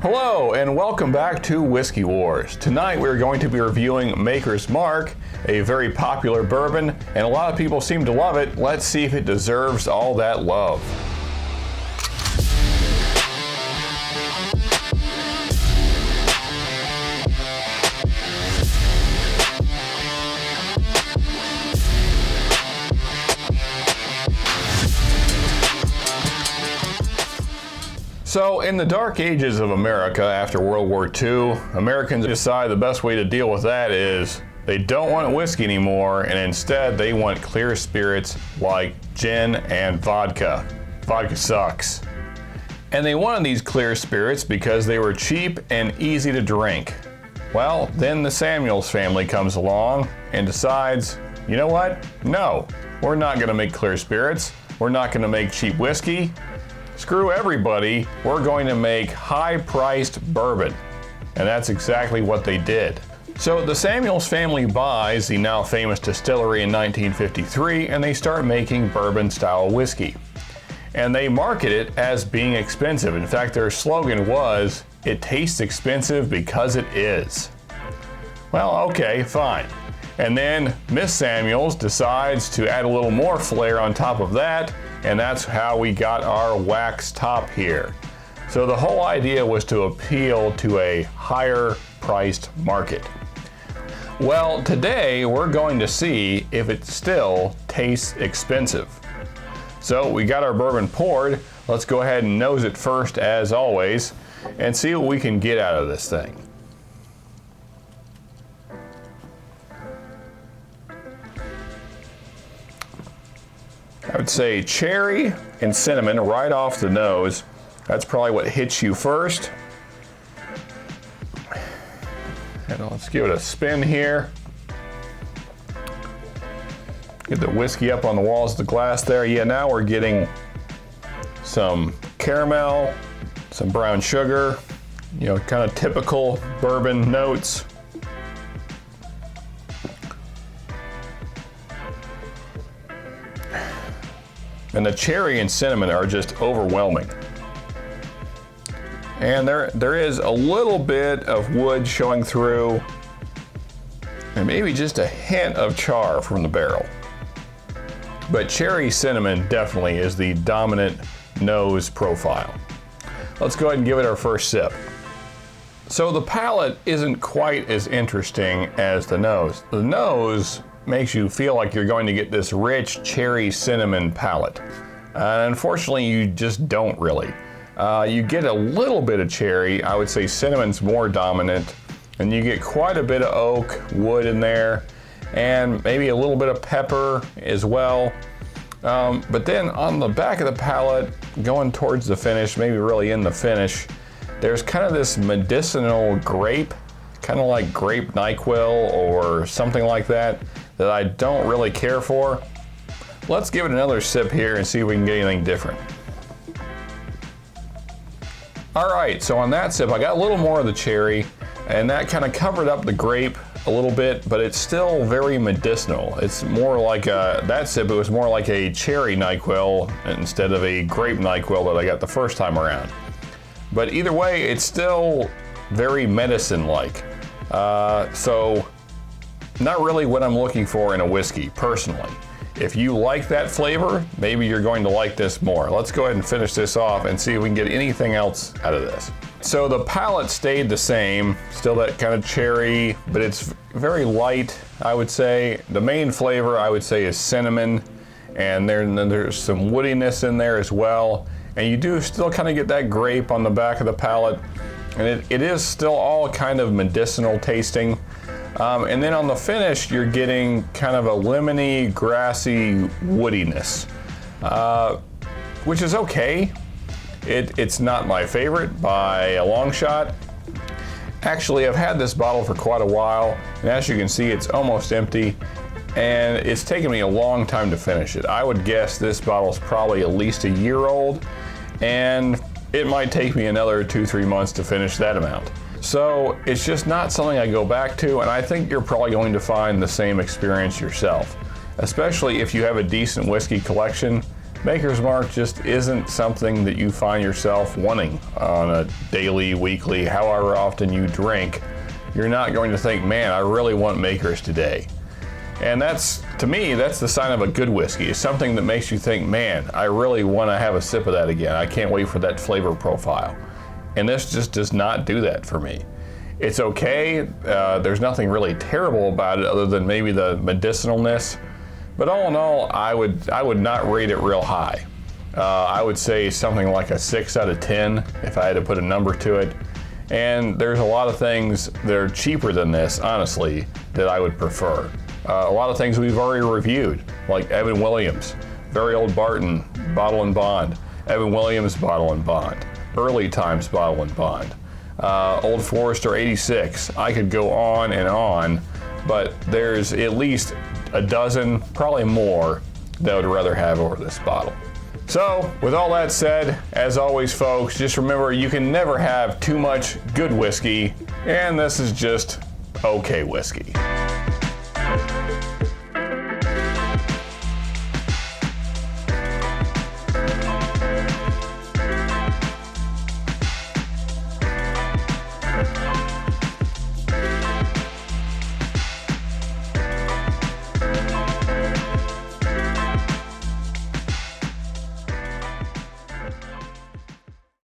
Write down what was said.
Hello and welcome back to Whiskey Wars. Tonight we're going to be reviewing Maker's Mark, a very popular bourbon, and a lot of people seem to love it. Let's see if it deserves all that love. So, in the dark ages of America after World War II, Americans decide the best way to deal with that is they don't want whiskey anymore, and instead they want clear spirits like gin and vodka. Vodka sucks. And they wanted these clear spirits because they were cheap and easy to drink. Well, then the Samuels family comes along and decides, you know what? No, we're not going to make clear spirits. We're not going to make cheap whiskey. Screw everybody, we're going to make high-priced bourbon. And that's exactly what they did. So the Samuels family buys the now famous distillery in 1953, and they start making bourbon-style whiskey. And they market it as being expensive. In fact, their slogan was, "It tastes expensive because it is." Well, okay, fine. And then Miss Samuels decides to add a little more flair on top of that, and that's how we got our wax top here. So the whole idea was to appeal to a higher priced market. Well, today we're going to see if it still tastes expensive. So we got our bourbon poured. Let's go ahead and nose it first, as always, and see what we can get out of this thing. I would say cherry and cinnamon right off the nose. That's probably what hits you first. And let's give it a spin here. Get the whiskey up on the walls of the glass there. Yeah, now we're getting some caramel, some brown sugar, you know, kind of typical bourbon notes. And the cherry and cinnamon are just overwhelming. And there is a little bit of wood showing through, and maybe just a hint of char from the barrel. But cherry cinnamon definitely is the dominant nose profile. Let's go ahead and give it our first sip. So the palate isn't quite as interesting as the nose. The nose makes you feel like you're going to get this rich cherry cinnamon palate. Unfortunately, you just don't really. You get a little bit of cherry. I would say cinnamon's more dominant, and you get quite a bit of oak, wood in there, and maybe a little bit of pepper as well. But then on the back of the palate, going towards the finish, maybe really in the finish, there's kind of this medicinal grape, kind of like grape NyQuil or something like that I don't really care for. Let's give it another sip here and see if we can get anything different. All right, so on that sip, I got a little more of the cherry, and that kind of covered up the grape a little bit, but it's still very medicinal. It's more like that sip, it was more like a cherry NyQuil instead of a grape NyQuil that I got the first time around. But either way, it's still very medicine-like. So not really what I'm looking for in a whiskey, personally. If you like that flavor, maybe you're going to like this more. Let's go ahead and finish this off and see if we can get anything else out of this. So the palate stayed the same, still that kind of cherry, but it's very light, I would say. The main flavor, I would say, is cinnamon, and there's some woodiness in there as well. And you do still kind of get that grape on the back of the palate, and it is still all kind of medicinal tasting. And then on the finish, you're getting kind of a lemony, grassy woodiness, which is okay. It's not my favorite by a long shot. Actually, I've had this bottle for quite a while, and as you can see, it's almost empty, and it's taken me a long time to finish it. I would guess this bottle's probably at least a year old, and it might take me another 2-3 months to finish that amount. So it's just not something I go back to, and I think you're probably going to find the same experience yourself. Especially if you have a decent whiskey collection, Maker's Mark just isn't something that you find yourself wanting on a daily, weekly, however often you drink. You're not going to think, man, I really want Maker's today. And that's, to me, that's the sign of a good whiskey. It's something that makes you think, man, I really want to have a sip of that again. I can't wait for that flavor profile. And this just does not do that for me. It's okay. There's nothing really terrible about it other than maybe the medicinalness. But all in all, I would not rate it real high. I would say something like a 6 out of 10 if I had to put a number to it. And there's a lot of things that are cheaper than this, honestly, that I would prefer. A lot of things we've already reviewed, like Evan Williams, Very Old Barton, Bottle and Bond, Evan Williams, Bottle and Bond, Early Times Bottle and Bond, Old Forester 86. I could go on, but there's at least a dozen, probably more, that I would rather have over this bottle. So, with all that said, as always, folks, just remember you can never have too much good whiskey, and this is just okay whiskey.